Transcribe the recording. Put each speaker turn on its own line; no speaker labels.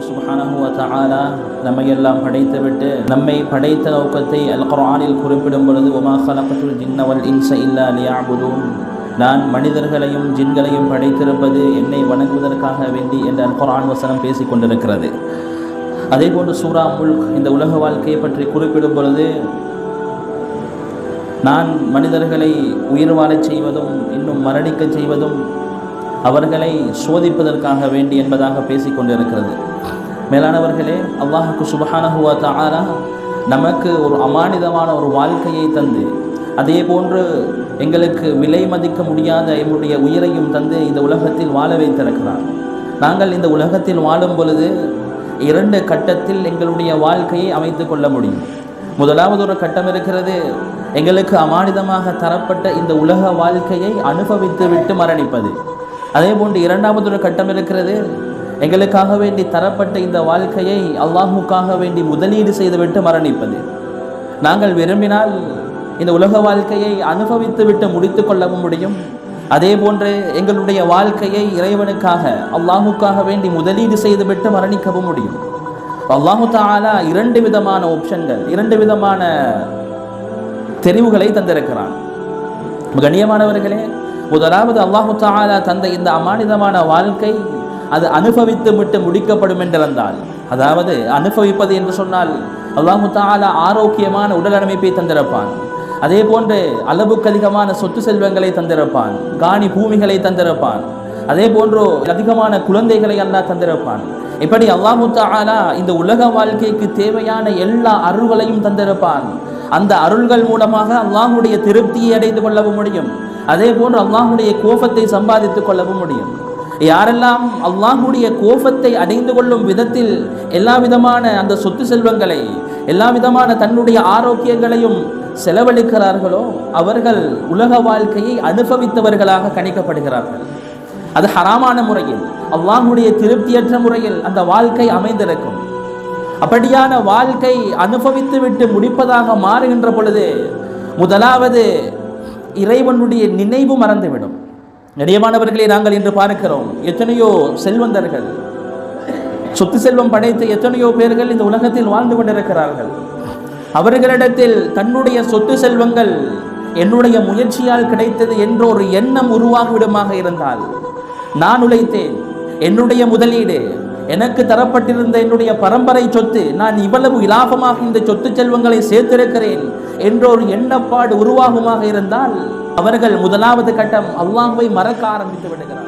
சுப்ஹானஹு வ தஆலா நம்மையெல்லாம் படைத்துவிட்டு நம்மை படைத்த நோக்கத்தை அல் குர்ஆனில் குறிப்பிடும் பொழுது வமா ஹலகத்துல் ஜின்ன வல் இன்ஸ இல்லா லியஅபுதூன், நான் மனிதர்களையும் ஜின்களையும் படைத்திருப்பது என்னை வணங்குவதற்காக வேண்டி என்ற அல் குர்ஆன் வசனம் பேசிக் கொண்டிருக்கிறது. அதே போன்று சூரா முல்க் இந்த உலக வாழ்க்கையை பற்றி குறிப்பிடும் பொழுது நான் மனிதர்களை உயிர் வாழச் செய்வதும் இன்னும் மரணிக்க செய்வதும் அவர்களை சோதிப்பதற்காக வேண்டி என்பதாக பேசிக்கொண்டிருக்கிறது. மேலானவர்களே, அல்லாஹ்வுக்கு சுப்ஹானஹு வ தஆலா நமக்கு ஒரு அமானிதமான ஒரு வாழ்க்கையை தந்து, அதே போன்று எங்களுக்கு விலை மதிக்க முடியாத எங்களுடைய உயிரையும் தந்து இந்த உலகத்தில் வாழ வைத்திருக்கிறார். நாங்கள் இந்த உலகத்தில் வாழும் பொழுது 2 கட்டத்தில் எங்களுடைய வாழ்க்கையை அமைத்து கொள்ள முடியும். முதலாவது ஒரு கட்டம் இருக்கிறது, எங்களுக்கு அமானிதமாக தரப்பட்ட இந்த உலக வாழ்க்கையை அனுபவித்து விட்டு மரணிப்பது. அதே போன்று 2வது ஒரு கட்டம் இருக்கிறது, எங்களுக்காக வேண்டி தரப்பட்ட இந்த வாழ்க்கையை அல்லாஹுக்காக வேண்டி முதலீடு செய்துவிட்டு மரணிப்பது. நாங்கள் விரும்பினால் இந்த உலக வாழ்க்கையை அனுபவித்து விட்டு முடித்து கொள்ளவும் முடியும். அதே போன்று எங்களுடைய வாழ்க்கையை இறைவனுக்காக அல்லாஹுக்காக வேண்டி முதலீடு செய்துவிட்டு மரணிக்கவும் முடியும். அல்லாஹு தஆலா 2 விதமான ஆப்ஷன்கள், 2 விதமான தெரிவுகளை தந்திருக்கிறான். கண்ணியமானவர்களே, முதலாவது அல்லாஹு தஆலா தந்த இந்த அமானிதமான வாழ்க்கை அது அனுபவித்து விட்டு முடிக்கப்படும் என்றிருந்தால், அதாவது அனுபவிப்பது என்று சொன்னால் அல்லாஹு தஆலா ஆரோக்கியமான உடல் அமைப்பை தந்திருப்பான். அதே போன்று அளவுக்கு அதிகமான சொத்து செல்வங்களை தந்திருப்பான், காணி பூமிகளை தந்திருப்பான். அதே போன்று அதிகமான குழந்தைகளை அல்லாஹ் தந்திருப்பான். இப்படி அல்லாஹு தஆலா இந்த உலக வாழ்க்கைக்கு தேவையான எல்லா அருள்களையும் தந்திருப்பான். அந்த அருள்கள் மூலமாக அல்லாஹ்வுடைய திருப்தியை அடைந்து கொள்ளவும் முடியும். அதே போன்று அல்லாஹ்வுடைய கோபத்தை சம்பாதித்துக் கொள்ளவும் முடியும். யாரெல்லாம் அல்லாஹ்வுடைய கோபத்தை அடைந்து கொள்ளும் விதத்தில் எல்லா விதமான அந்த சொத்து செல்வங்களை, எல்லா விதமான தன்னுடைய ஆரோக்கியங்களையும் செலவழிக்கிறார்களோ அவர்கள் உலக வாழ்க்கையை அனுபவித்தவர்களாக கணிக்கப்படுகிறார்கள். அது ஹராமான முறையில், அல்லாஹ்வுடைய திருப்தியற்ற முறையில் அந்த வாழ்க்கை அமைந்திருக்கும். அப்படியான வாழ்க்கை அனுபவித்து விட்டு முடிப்பதாக மாறுகின்ற பொழுது முதலாவது இறைவனுடைய நினைவு மறந்துவிடும். கண்ணியமானவர்களை, நாங்கள் இன்று பார்க்கிறோம், எத்தனையோ செல்வந்தர்கள், சொத்து செல்வம் படைத்த எத்தனையோ பேர்கள் இந்த உலகத்தில் வாழ்ந்து கொண்டிருக்கிறார்கள். அவர்களிடத்தில் தன்னுடைய சொத்து செல்வங்கள் என்னுடைய முயற்சியால் கிடைத்தது என்ற ஒரு எண்ணம் உருவாகிவிடுமாக இருந்தால், நான் உழைத்தேன், என்னுடைய முதலீடு, எனக்கு தரப்பட்டிருந்த என்னுடைய பரம்பரை சொத்து, நான் இவ்வளவு இலாபமாக இந்த சொத்து செல்வங்களை சேர்த்திருக்கிறேன் என்ற ஒரு எண்ணப்பாடு உருவாகுமாக இருந்தால் அவர்கள் முதலாவது கட்டம் அல்லாஹ்வை மறக்க ஆரம்பித்து விடுகிறார்.